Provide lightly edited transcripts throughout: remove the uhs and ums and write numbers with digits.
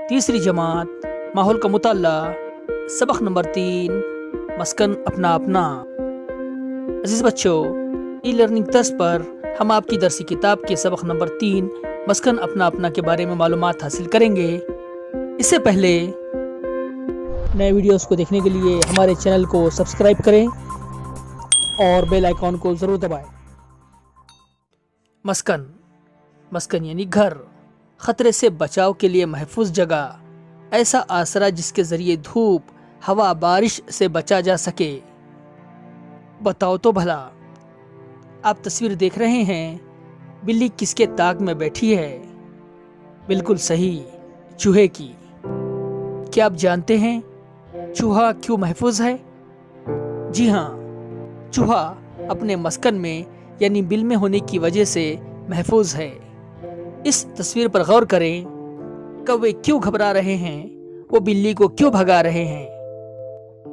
तीसरी जमात माहौल का मुताला सबक नंबर 3 मस्कन अपना अपना। अजीज बच्चों, ई लर्निंग तर्ज पर हम आपकी दरसी किताब के सबक नंबर 3 मस्कन अपना अपना के बारे में मालूमात हासिल करेंगे। इससे पहले नए वीडियोस को देखने के लिए हमारे चैनल को सब्सक्राइब करें और बेल आइकॉन को ज़रूर दबाएं। मस्कन यानी घर, खतरे से बचाव के लिए महफूज जगह, ऐसा आसरा जिसके जरिए धूप, हवा, बारिश से बचा जा सके। बताओ तो भला, आप तस्वीर देख रहे हैं, बिल्ली किसके ताक में बैठी है? बिल्कुल सही, चूहे की। क्या आप जानते हैं चूहा क्यों महफूज है? जी हाँ, चूहा अपने मस्कन में यानी बिल में होने की वजह से महफूज है। इस तस्वीर पर गौर करें, कौवे क्यों घबरा रहे हैं, वो बिल्ली को क्यों भगा रहे हैं?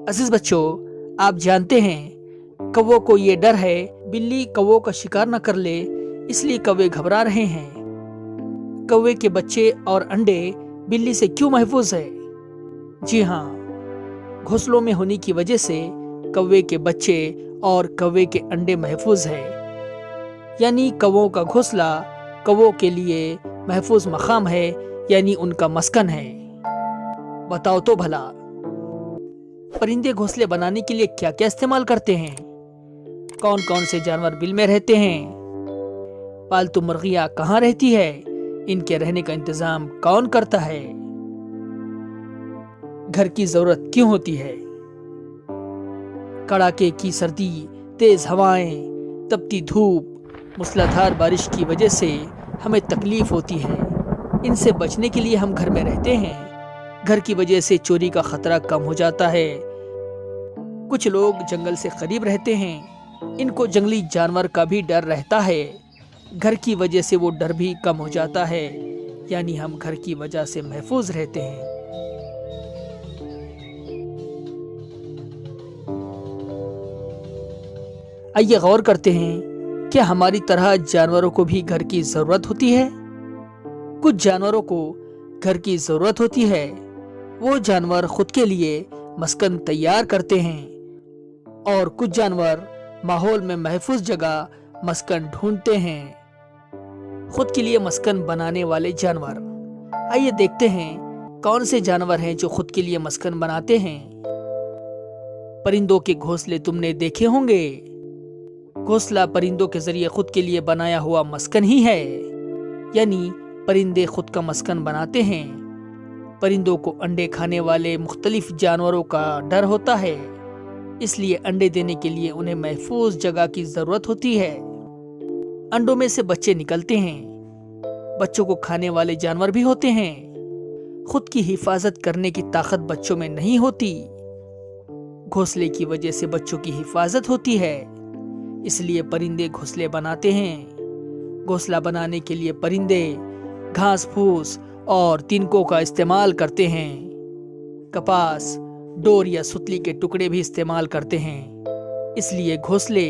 अजीज बच्चों, आप जानते हैं कौवों को ये डर है बिल्ली कौवों का शिकार न कर ले, इसलिए कौवे घबरा रहे हैं। कौवे के बच्चे और अंडे बिल्ली से क्यों महफूज है? जी हाँ, घोंसलों में होने की वजह से कौवे के बच्चे और कौवे के अंडे महफूज है। यानी कौवों का घोंसला कौवों के लिए महफूज मकाम है, यानी उनका मस्कन है। बताओ तो भला, परिंदे घोंसले बनाने के लिए क्या क्या इस्तेमाल करते हैं? कौन कौन से जानवर बिल में रहते हैं? पालतू मुर्गियां कहाँ रहती है? इनके रहने का इंतजाम कौन करता है? घर की जरूरत क्यों होती है? कड़ाके की सर्दी, तेज हवाएं, तपती धूप, मूसलाधार बारिश की वजह से हमें तकलीफ होती है। इनसे बचने के लिए हम घर में रहते हैं। घर की वजह से चोरी का खतरा कम हो जाता है। कुछ लोग जंगल से करीब रहते हैं, इनको जंगली जानवर का भी डर रहता है। घर की वजह से वो डर भी कम हो जाता है, यानी हम घर की वजह से महफूज रहते हैं। आइए गौर करते हैं, क्या हमारी तरह जानवरों को भी घर की जरूरत होती है? कुछ जानवरों को घर की जरूरत होती है। वो जानवर खुद के लिए मस्कन तैयार करते हैं और कुछ जानवर माहौल में महफूज जगह मस्कन ढूंढते हैं। खुद के लिए मस्कन बनाने वाले जानवर, आइए देखते हैं कौन से जानवर हैं जो खुद के लिए मस्कन बनाते हैं। परिंदों के घोंसले तुमने देखे होंगे। घोंसला परिंदों के जरिए खुद के लिए बनाया हुआ मस्कन ही है, यानी परिंदे खुद का मस्कन बनाते हैं। परिंदों को अंडे खाने वाले मुख्तलिफ जानवरों का डर होता है, इसलिए अंडे देने के लिए उन्हें महफूज जगह की जरूरत होती है। अंडों में से बच्चे निकलते हैं। बच्चों को खाने वाले जानवर भी होते हैं। खुद की हिफाजत करने की ताकत बच्चों में नहीं होती। घोंसले की वजह से बच्चों की हिफाजत होती है, इसलिए परिंदे घोंसले बनाते हैं। घोंसला बनाने के लिए परिंदे घास फूस और तिनकों का इस्तेमाल करते हैं। कपास, डोर या सुतली के टुकड़े भी इस्तेमाल करते हैं, इसलिए घोंसले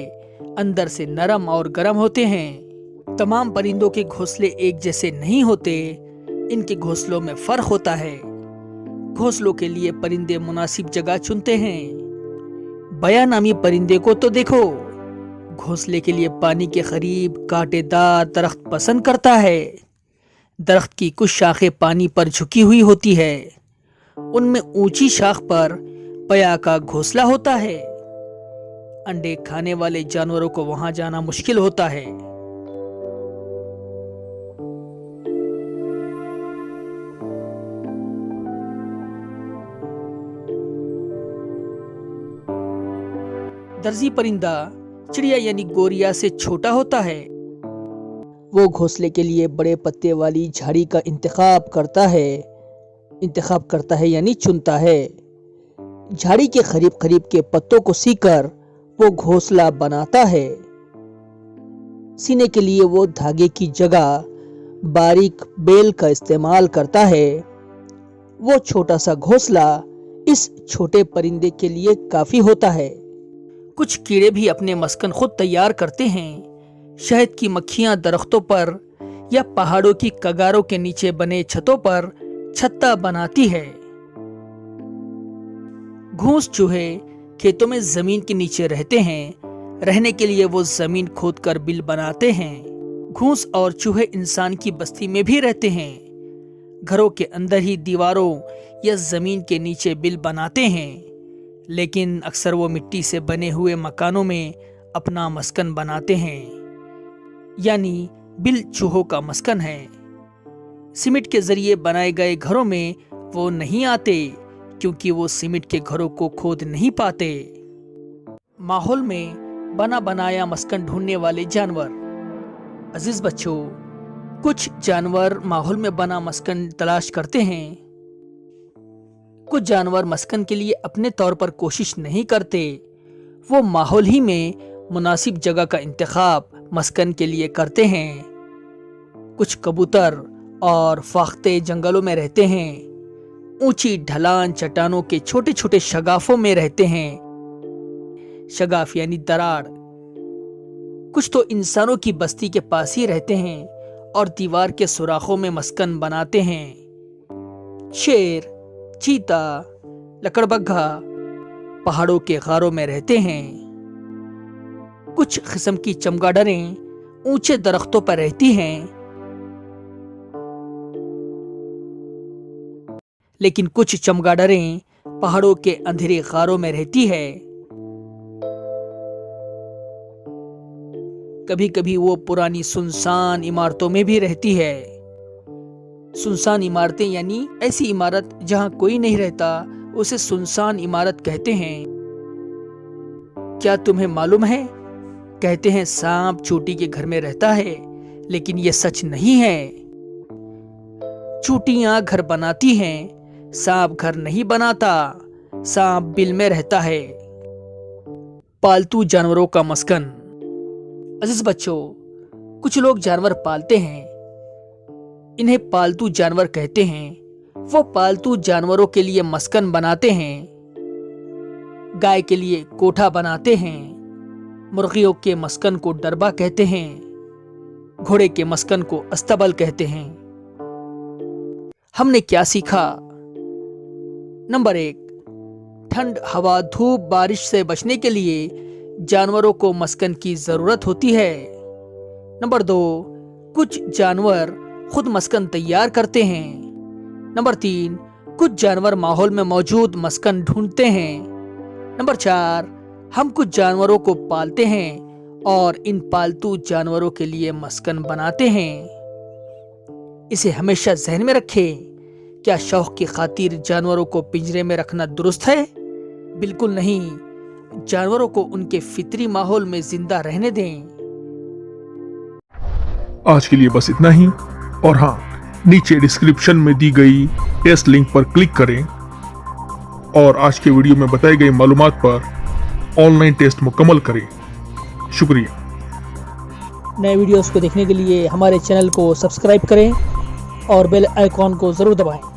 अंदर से नरम और गर्म होते हैं। तमाम परिंदों के घोंसले एक जैसे नहीं होते, इनके घोंसलों में फर्क होता है। घोंसलों के लिए परिंदे मुनासिब जगह चुनते हैं। बया नामी परिंदे को तो देखो, घोंसले के लिए पानी के करीब कांटेदार दरख्त पसंद करता है। दरख्त की कुछ शाखें पानी पर झुकी हुई होती है, उनमें ऊंची शाख पर बया का घोंसला होता है। अंडे खाने वाले जानवरों को वहां जाना मुश्किल होता है। दर्जी परिंदा चिड़िया यानी गोरिया से छोटा होता है। वो घोंसले के लिए बड़े पत्ते वाली झाड़ी का इंतखाब करता है यानी चुनता है। झाड़ी के करीब करीब के पत्तों को सीकर वो घोंसला बनाता है। सीने के लिए वो धागे की जगह बारीक बेल का इस्तेमाल करता है। वो छोटा सा घोंसला इस छोटे परिंदे के लिए काफी होता है। कुछ कीड़े भी अपने मस्कन खुद तैयार करते हैं। शहद की मक्खियां दरख्तों पर या पहाड़ों की कगारों के नीचे बने छतों पर छत्ता बनाती है। घूस चूहे खेतों में जमीन के नीचे रहते हैं। रहने के लिए वो जमीन खोदकर बिल बनाते हैं। घूस और चूहे इंसान की बस्ती में भी रहते हैं। घरों के अंदर ही दीवारों या जमीन के नीचे बिल बनाते हैं, लेकिन अक्सर वो मिट्टी से बने हुए मकानों में अपना मस्कन बनाते हैं। यानी बिल चूहों का मस्कन है। सीमेंट के जरिए बनाए गए घरों में वो नहीं आते, क्योंकि वो सीमेंट के घरों को खोद नहीं पाते। माहौल में बना बनाया मस्कन ढूंढने वाले जानवर। अजीज बच्चों, कुछ जानवर माहौल में बना मस्कन तलाश करते हैं। कुछ जानवर मस्कन के लिए अपने तौर पर कोशिश नहीं करते, वो माहौल ही में मुनासिब जगह का इंतखाब मस्कन के लिए करते हैं। कुछ कबूतर और फाख्ते जंगलों में रहते हैं। ऊंची ढलान चट्टानों के छोटे छोटे शगाफों में रहते हैं। शगाफ यानी दरार। कुछ तो इंसानों की बस्ती के पास ही रहते हैं और दीवार के सुराखों में मस्कन बनाते हैं। शेर, चीता, लकड़बग्घा पहाड़ों के गारों में रहते हैं। कुछ किस्म की चमगादड़ें ऊंचे दरख्तों पर रहती हैं, लेकिन कुछ चमगादड़ें पहाड़ों के अंधेरे गारों में रहती है। कभी कभी वो पुरानी सुनसान इमारतों में भी रहती है। सुनसान इमारतें यानी ऐसी इमारत जहां कोई नहीं रहता, उसे सुनसान इमारत कहते हैं। क्या तुम्हें मालूम है, कहते हैं सांप चूंटी के घर में रहता है, लेकिन ये सच नहीं है। चूंटियां घर बनाती हैं, सांप घर नहीं बनाता। सांप बिल में रहता है। पालतू जानवरों का मस्कन। अजीज बच्चों, कुछ लोग जानवर पालते हैं, इन्हें पालतू जानवर कहते हैं। वो पालतू जानवरों के लिए मस्कन बनाते हैं। गाय के लिए कोठा बनाते हैं। मुर्गियों के मस्कन को डरबा कहते हैं। घोड़े के मस्कन को अस्तबल कहते हैं। हमने क्या सीखा? नंबर 1, ठंड, हवा, धूप, बारिश से बचने के लिए जानवरों को मस्कन की जरूरत होती है। नंबर 2, कुछ जानवर खुद मस्कन तैयार करते हैं। नंबर 3, कुछ जानवर माहौल में मौजूद मस्कन ढूंढते हैं। नंबर 4, हम कुछ जानवरों को पालते हैं और इन पालतू जानवरों के लिए मस्कन बनाते हैं। इसे हमेशा जहन में रखें। क्या शौक की खातिर जानवरों को पिंजरे में रखना दुरुस्त है? बिल्कुल नहीं। जानवरों को उनके फितरी माहौल में जिंदा रहने दें। आज के लिए बस इतना ही। और हाँ, नीचे डिस्क्रिप्शन में दी गई टेस्ट लिंक पर क्लिक करें और आज के वीडियो में बताई गई मालूमात पर ऑनलाइन टेस्ट मुकम्मल करें। शुक्रिया। नए वीडियोस को देखने के लिए हमारे चैनल को सब्सक्राइब करें और बेल आइकॉन को जरूर दबाएं।